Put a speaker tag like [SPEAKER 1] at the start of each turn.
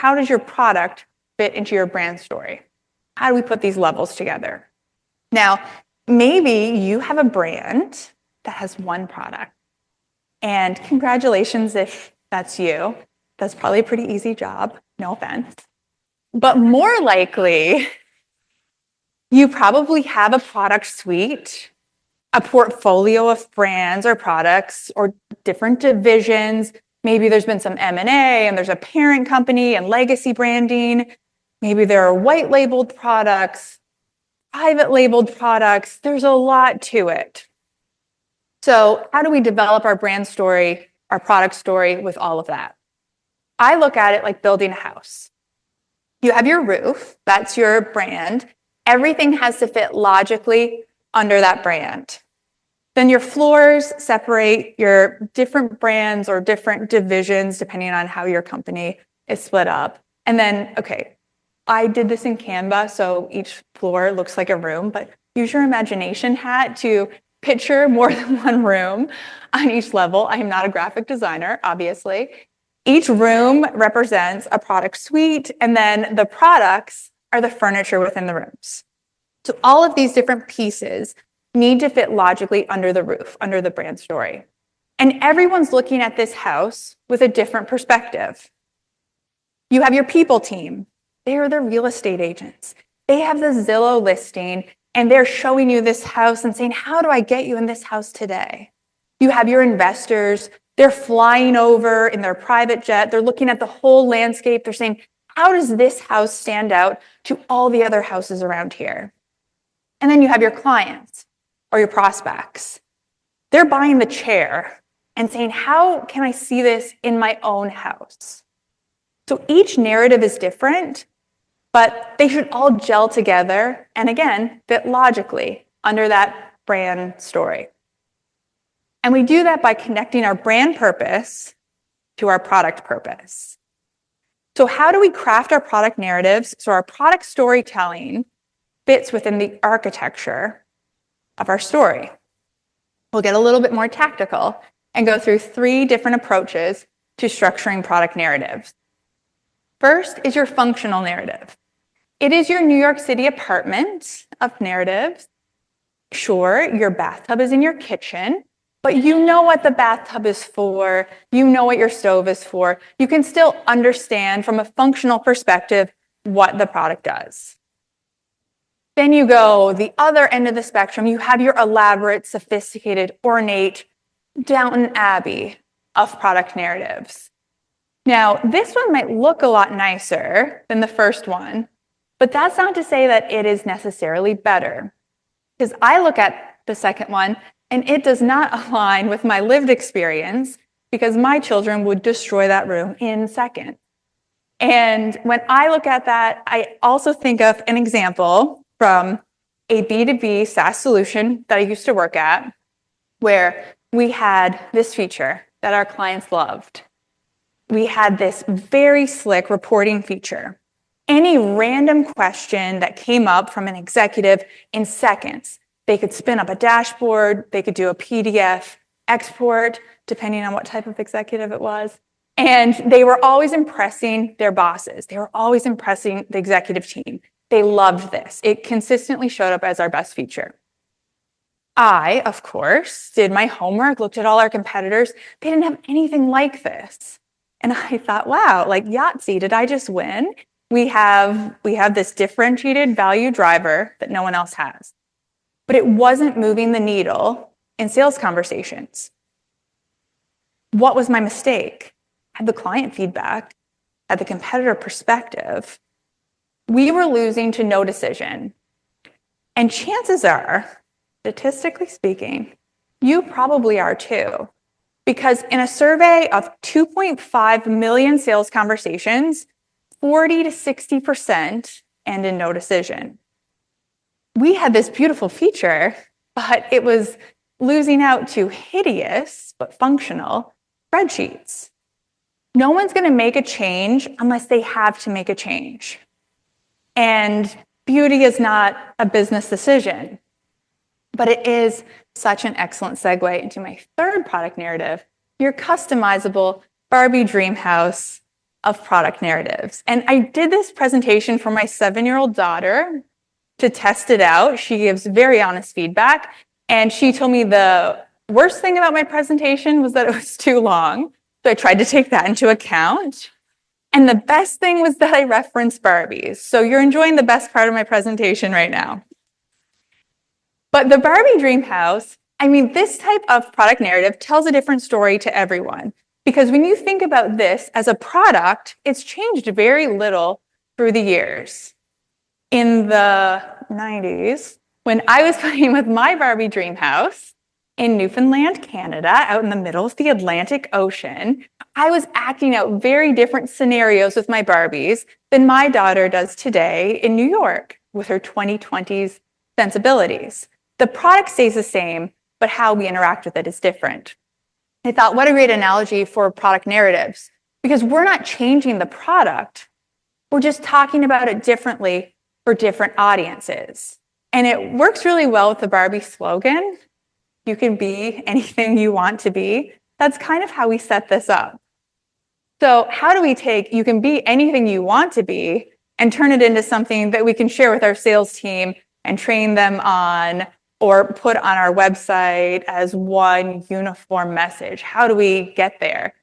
[SPEAKER 1] how does your product fit into your brand story? How do we put these levels together? Now, maybe you have a brand that has one product. And congratulations if that's you. That's probably a pretty easy job, no offense. But more likely, you probably have a product suite, a portfolio of brands or products or different divisions. Maybe there's been some M&A and there's a parent company and legacy branding. Maybe there are white labeled products, private labeled products. There's a lot to it. So how do we develop our brand story, our product story with all of that? I look at it like building a house. You have your roof, that's your brand. Everything has to fit logically under that brand. Then your floors separate your different brands or different divisions depending on how your company is split up. And then, okay, I did this in Canva, so each floor looks like a room, but use your imagination hat to picture more than one room on each level. I am not a graphic designer, obviously. Each room represents a product suite, and then the products are the furniture within the rooms. So all of these different pieces need to fit logically under the roof, under the brand story. And everyone's looking at this house with a different perspective. You have your people team. They are the real estate agents. They have the Zillow listing, and they're showing you this house and saying, how do I get you in this house today? You have your investors. They're flying over in their private jet. They're looking at the whole landscape. They're saying, how does this house stand out to all the other houses around here? And then you have your clients or your prospects. They're buying the chair and saying, how can I see this in my own house? So each narrative is different, but they should all gel together and again, fit logically under that brand story. And we do that by connecting our brand purpose to our product purpose. So how do we craft our product narratives so our product storytelling fits within the architecture of our story? We'll get a little bit more tactical and go through 3 different approaches to structuring product narratives. First is your functional narrative. It is your New York City apartment of narratives. Sure, your bathtub is in your kitchen, but you know what the bathtub is for. You know what your stove is for. You can still understand from a functional perspective what the product does. Then you go the other end of the spectrum. You have your elaborate, sophisticated, ornate Downton Abbey of product narratives. Now, this one might look a lot nicer than the first one, but that's not to say that it is necessarily better. Because I look at the second one, and it does not align with my lived experience because my children would destroy that room in seconds. And when I look at that, I also think of an example from a B2B SaaS solution that I used to work at, where we had this feature that our clients loved. We had this very slick reporting feature. Any random question that came up from an executive in seconds, they could spin up a dashboard, they could do a PDF export, depending on what type of executive it was. And they were always impressing their bosses. They were always impressing the executive team. They loved this. It consistently showed up as our best feature. I, of course, did my homework, looked at all our competitors. They didn't have anything like this. And I thought, wow, like Yahtzee, did I just win? We have this differentiated value driver that no one else has. But it wasn't moving the needle in sales conversations. What was my mistake? Had the client feedback, had the competitor perspective. We were losing to no decision. And chances are, statistically speaking, you probably are too. Because in a survey of 2.5 million sales conversations, 40 to 60% end in no decision. We had this beautiful feature, but it was losing out to hideous but functional spreadsheets. No one's going to make a change unless they have to make a change. And beauty is not a business decision, but it is such an excellent segue into my third product narrative, your customizable Barbie dream house of product narratives. And I did this presentation for my 7-year-old daughter to test it out. She gives very honest feedback. And she told me the worst thing about my presentation was that it was too long. So I tried to take that into account. And the best thing was that I referenced Barbies. So you're enjoying the best part of my presentation right now. But the Barbie dream house, I mean, this type of product narrative tells a different story to everyone. Because when you think about this as a product, it's changed very little through the years. In the 90s, when I was playing with my Barbie dream house in Newfoundland, Canada, out in the middle of the Atlantic Ocean, I was acting out very different scenarios with my Barbies than my daughter does today in New York with her 2020s sensibilities. The product stays the same, but how we interact with it is different. I thought, what a great analogy for product narratives, because we're not changing the product, we're just talking about it differently for different audiences. And it works really well with the Barbie slogan, you can be anything you want to be. That's kind of how we set this up. So how do we take you can be anything you want to be and turn it into something that we can share with our sales team and train them on or put on our website as one uniform message? How do we get there?